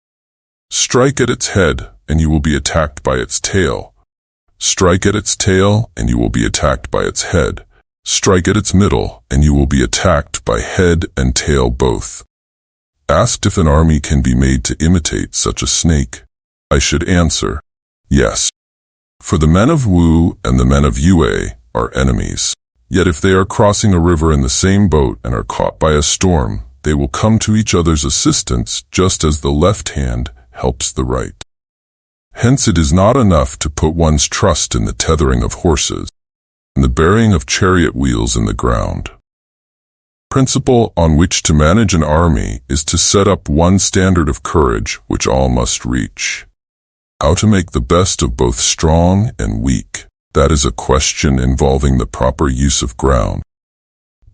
Strike at its head, and you will be attacked by its tail. Strike at its tail, and you will be attacked by its head. Strike at its middle, and you will be attacked by head and tail both. Asked if an army can be made to imitate such a snake, I should answer, yes. For the men of Wu and the men of Yue are enemies. Yet if they are crossing a river in the same boat and are caught by a storm, they will come to each other's assistance just as the left hand helps the right. Hence it is not enough to put one's trust in the tethering of horses and the burying of chariot wheels in the ground. Principle on which to manage an army is to set up one standard of courage which all must reach. How to make the best of both strong and weak, that is a question involving the proper use of ground.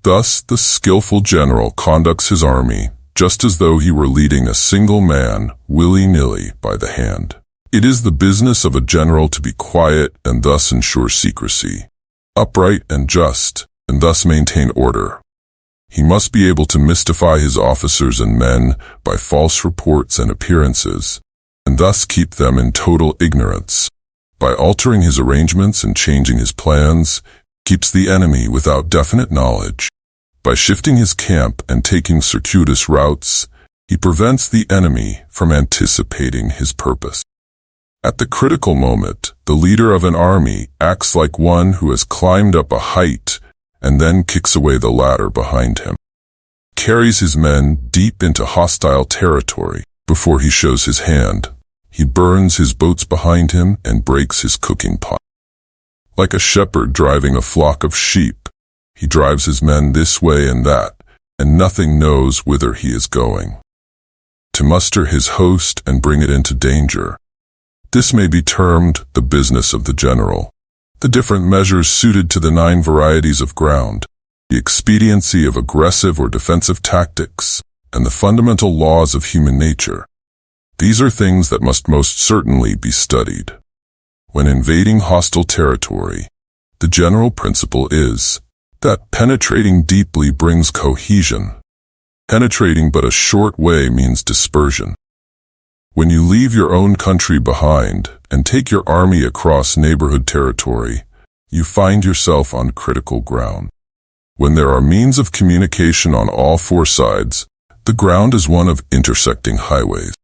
Thus, the skillful general conducts his army just as though he were leading a single man willy-nilly by the hand. It is the business of a general to be quiet and thus ensure secrecy, upright and just, and thus maintain order. He must be able to mystify his officers and men by false reports and appearances, and thus keep them in total ignorance. By altering his arrangements and changing his plans, keeps the enemy without definite knowledge. By shifting his camp and taking circuitous routes, he prevents the enemy from anticipating his purpose. At the critical moment, the leader of an army acts like one who has climbed up a height and then kicks away the ladder behind him. Carries his men deep into hostile territory before he shows his hand. He burns his boats behind him and breaks his cooking pot. Like a shepherd driving a flock of sheep, he drives his men this way and that, and nothing knows whither he is going. To muster his host and bring it into danger. This may be termed the business of the general. The different measures suited to the 9 varieties of ground, the expediency of aggressive or defensive tactics, and the fundamental laws of human nature. These are things that must most certainly be studied. When invading hostile territory, the general principle is that penetrating deeply brings cohesion. Penetrating but a short way means dispersion. When you leave your own country behind and take your army across neighborhood territory, you find yourself on critical ground. When there are means of communication on all 4 sides, the ground is one of intersecting highways.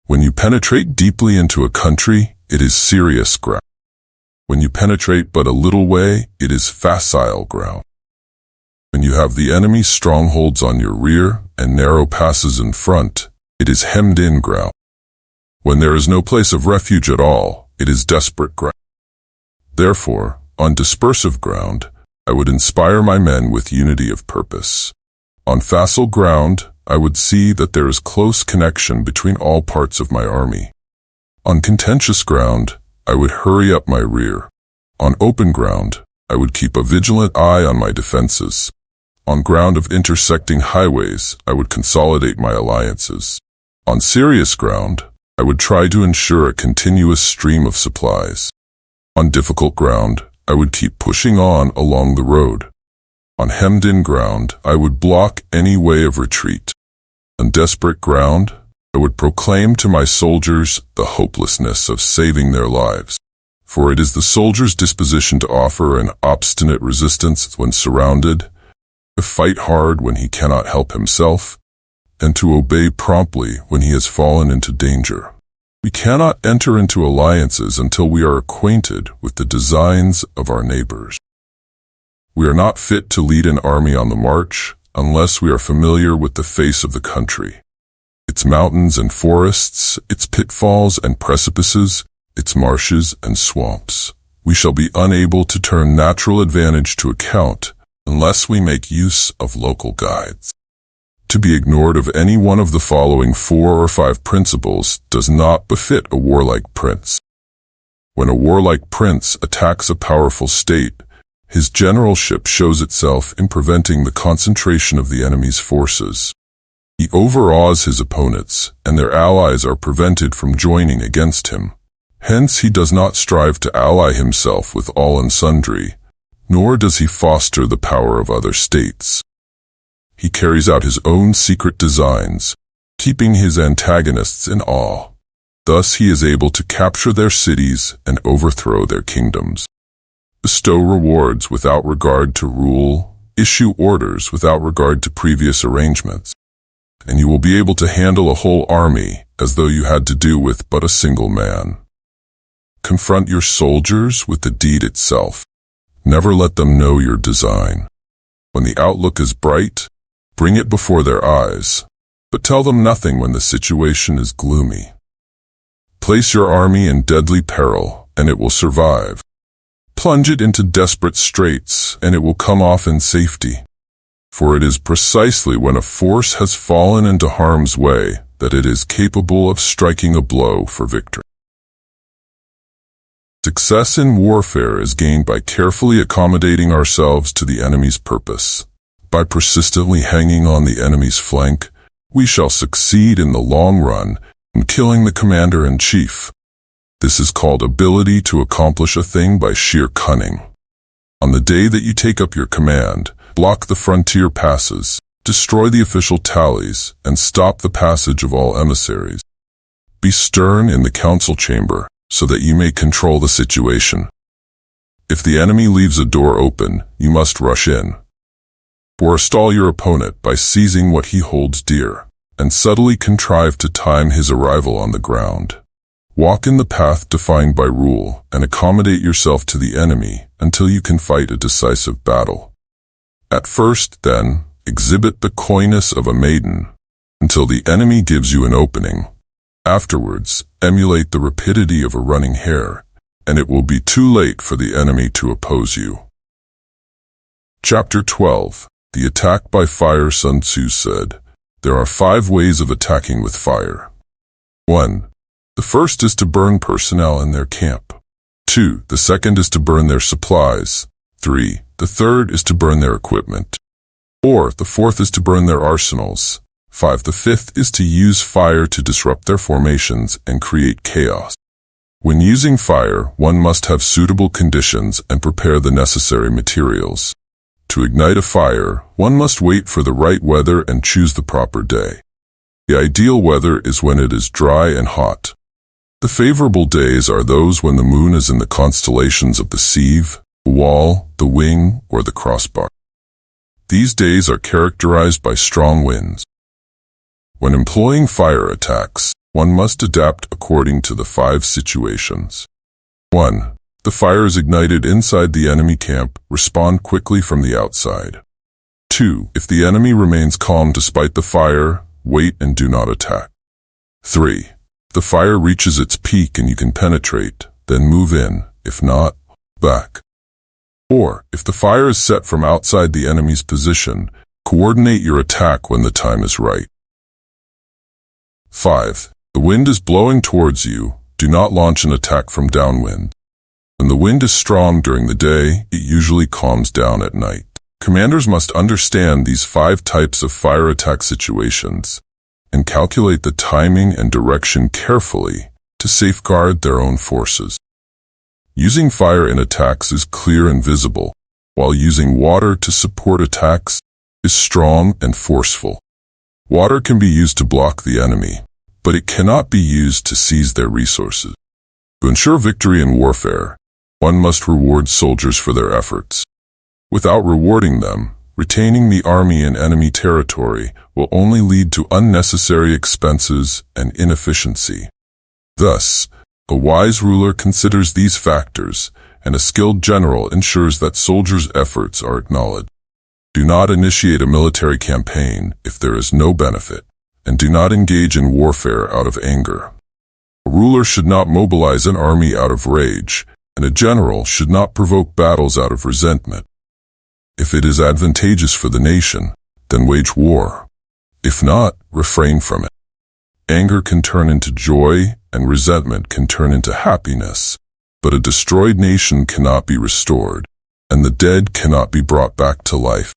When you penetrate deeply into a country, it is serious ground. When you penetrate but a little way, it is facile ground. When you have the enemy's strongholds on your rear and narrow passes in front, it is hemmed-in ground. When there is no place of refuge at all, it is desperate ground. Therefore, on dispersive ground, I would inspire my men with unity of purpose. On facile ground, I would see that there is close connection between all parts of my army. On contentious ground, I would hurry up my rear. On open ground, I would keep a vigilant eye on my defenses. On ground of intersecting highways, I would consolidate my alliances. On serious ground, I would try to ensure a continuous stream of supplies. On difficult ground, I would keep pushing on along the road. On hemmed-in ground, I would block any way of retreat. On desperate ground, I would proclaim to my soldiers the hopelessness of saving their lives. For it is the soldier's disposition to offer an obstinate resistance when surrounded, to fight hard when he cannot help himself, and to obey promptly when he has fallen into danger. We cannot enter into alliances until we are acquainted with the designs of our neighbors. We are not fit to lead an army on the march unless we are familiar with the face of the country, its mountains and forests, its pitfalls and precipices, its marshes and swamps. We shall be unable to turn natural advantage to account unless we make use of local guides. To be ignored of any one of the following 4 or 5 principles does not befit a warlike prince. When a warlike prince attacks a powerful state, his generalship shows itself in preventing the concentration of the enemy's forces. He overawes his opponents, and their allies are prevented from joining against him. Hence he does not strive to ally himself with all and sundry, nor does he foster the power of other states. He carries out his own secret designs, keeping his antagonists in awe. Thus he is able to capture their cities and overthrow their kingdoms. Bestow rewards without regard to rule, issue orders without regard to previous arrangements, and you will be able to handle a whole army as though you had to do with but a single man. Confront your soldiers with the deed itself. Never let them know your design. When the outlook is bright, bring it before their eyes, but tell them nothing when the situation is gloomy. Place your army in deadly peril, and it will survive. Plunge it into desperate straits, and it will come off in safety. For it is precisely when a force has fallen into harm's way that it is capable of striking a blow for victory. Success in warfare is gained by carefully accommodating ourselves to the enemy's purpose. By persistently hanging on the enemy's flank, we shall succeed in the long run in killing the commander-in-chief. This is called ability to accomplish a thing by sheer cunning. On the day that you take up your command, block the frontier passes, destroy the official tallies, and stop the passage of all emissaries. Be stern in the council chamber, so that you may control the situation. If the enemy leaves a door open, you must rush in. Forestall your opponent by seizing what he holds dear, and subtly contrive to time his arrival on the ground. Walk in the path defined by rule, and accommodate yourself to the enemy until you can fight a decisive battle. At first, then, exhibit the coyness of a maiden, until the enemy gives you an opening. Afterwards, emulate the rapidity of a running hare, and it will be too late for the enemy to oppose you. Chapter 12. The Attack by Fire. Sun Tzu said, "There are 5 ways of attacking with fire. 1. The first is to burn personnel in their camp. 2. The second is to burn their supplies. 3. The third is to burn their equipment. 4. The fourth is to burn their arsenals. 5. The fifth is to use fire to disrupt their formations and create chaos. When using fire, one must have suitable conditions and prepare the necessary materials. To ignite a fire, one must wait for the right weather and choose the proper day. The ideal weather is when it is dry and hot. The favorable days are those when the moon is in the constellations of the sieve, the wall, the wing, or the crossbar. These days are characterized by strong winds. When employing fire attacks, one must adapt according to the 5 situations. 1. The fire is ignited inside the enemy camp. Respond quickly from the outside. 2. If the enemy remains calm despite the fire, wait and do not attack. 3. The fire reaches its peak and you can penetrate, then move in. If not, back. 4. If the fire is set from outside the enemy's position, coordinate your attack when the time is right. 5. The wind is blowing towards you. Do not launch an attack from downwind. When the wind is strong during the day, it usually calms down at night. Commanders must understand these 5 types of fire attack situations and calculate the timing and direction carefully to safeguard their own forces. Using fire in attacks is clear and visible, while using water to support attacks is strong and forceful. Water can be used to block the enemy, but it cannot be used to seize their resources. To ensure victory in warfare, one must reward soldiers for their efforts. Without rewarding them, retaining the army in enemy territory will only lead to unnecessary expenses and inefficiency. Thus, a wise ruler considers these factors, and a skilled general ensures that soldiers' efforts are acknowledged. Do not initiate a military campaign if there is no benefit, and do not engage in warfare out of anger. A ruler should not mobilize an army out of rage, and a general should not provoke battles out of resentment. If it is advantageous for the nation, then wage war. If not, refrain from it. Anger can turn into joy, and resentment can turn into happiness, but a destroyed nation cannot be restored, and the dead cannot be brought back to life.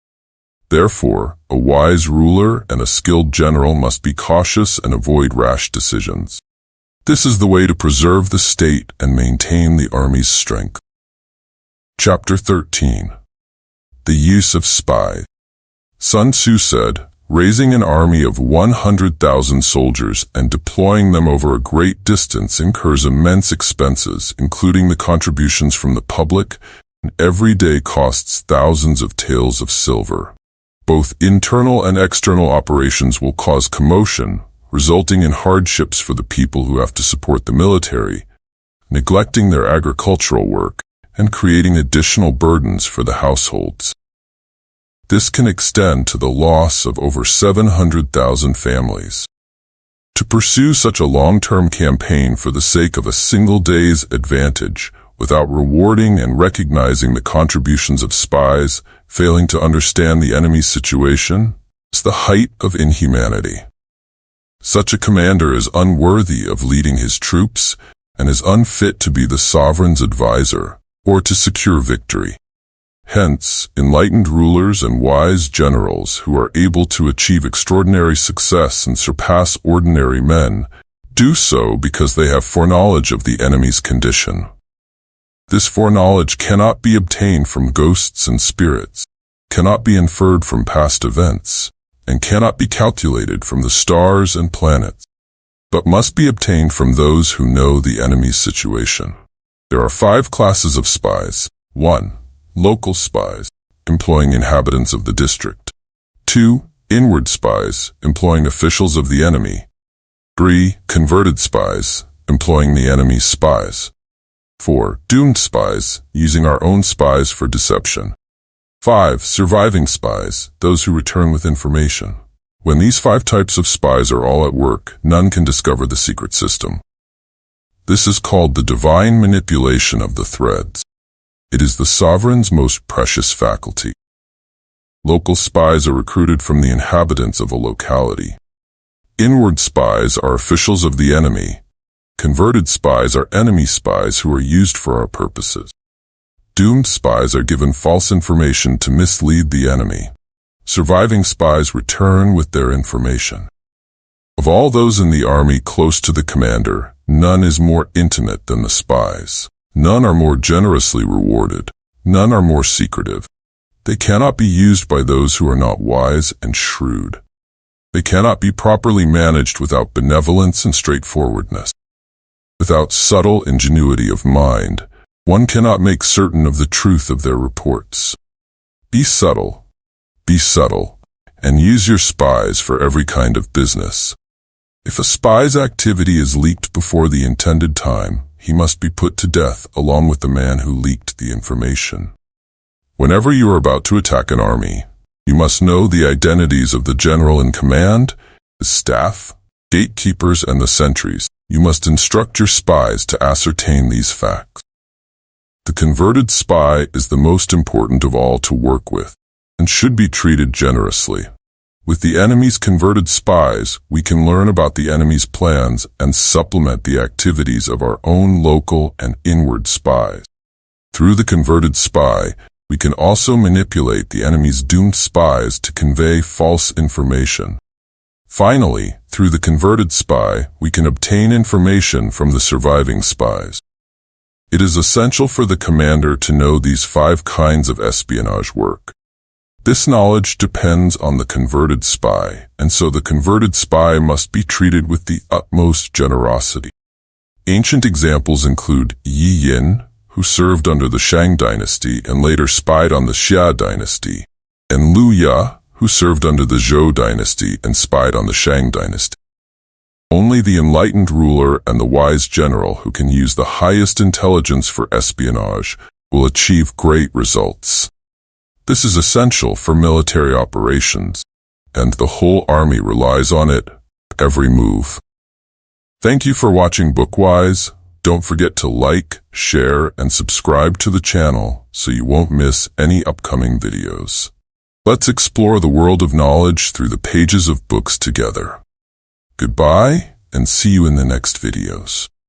Therefore, a wise ruler and a skilled general must be cautious and avoid rash decisions. This is the way to preserve the state and maintain the army's strength. Chapter 13. The use of spies. Sun Tzu said, "Raising an army of 100,000 soldiers and deploying them over a great distance incurs immense expenses, including the contributions from the public, and every day costs thousands of taels of silver. Both internal and external operations will cause commotion, resulting in hardships for the people who have to support the military, neglecting their agricultural work, and creating additional burdens for the households. This can extend to the loss of over 700,000 families. To pursue such a long-term campaign for the sake of a single day's advantage, without rewarding and recognizing the contributions of spies, failing to understand the enemy's situation, is the height of inhumanity. Such a commander is unworthy of leading his troops and is unfit to be the sovereign's advisor or to secure victory. Hence, enlightened rulers and wise generals who are able to achieve extraordinary success and surpass ordinary men do so because they have foreknowledge of the enemy's condition. This foreknowledge cannot be obtained from ghosts and spirits, cannot be inferred from past events, and cannot be calculated from the stars and planets, but must be obtained from those who know the enemy's situation. There are 5 classes of spies. 1. Local spies, employing inhabitants of the district. 2. Inward spies, employing officials of the enemy. 3. Converted spies, employing the enemy's spies. 4. Doomed spies, using our own spies for deception. 5. Surviving spies, those who return with information. When these 5 types of spies are all at work, none can discover the secret system. This is called the divine manipulation of the threads. It is the sovereign's most precious faculty. Local spies are recruited from the inhabitants of a locality. Inward spies are officials of the enemy. Converted spies are enemy spies who are used for our purposes. Doomed spies are given false information to mislead the enemy. Surviving spies return with their information. Of all those in the army close to the commander, none is more intimate than the spies. None are more generously rewarded. None are more secretive. They cannot be used by those who are not wise and shrewd. They cannot be properly managed without benevolence and straightforwardness. Without subtle ingenuity of mind, one cannot make certain of the truth of their reports. Be subtle, and use your spies for every kind of business. If a spy's activity is leaked before the intended time, he must be put to death along with the man who leaked the information. Whenever you are about to attack an army, you must know the identities of the general in command, his staff, gatekeepers, and the sentries. You must instruct your spies to ascertain these facts. The converted spy is the most important of all to work with, and should be treated generously. With the enemy's converted spies, we can learn about the enemy's plans and supplement the activities of our own local and inward spies. Through the converted spy, we can also manipulate the enemy's doomed spies to convey false information. Finally, through the converted spy, we can obtain information from the surviving spies. It is essential for the commander to know these 5 kinds of espionage work. This knowledge depends on the converted spy, and so the converted spy must be treated with the utmost generosity. Ancient examples include Yi Yin, who served under the Shang dynasty and later spied on the Xia dynasty, and Liu Ya, who served under the Zhou dynasty and spied on the Shang dynasty. Only the enlightened ruler and the wise general who can use the highest intelligence for espionage will achieve great results. This is essential for military operations, and the whole army relies on it, every move. Thank you for watching Bookwise. Don't forget to like, share, and subscribe to the channel so you won't miss any upcoming videos. Let's explore the world of knowledge through the pages of books together. Goodbye, and see you in the next videos.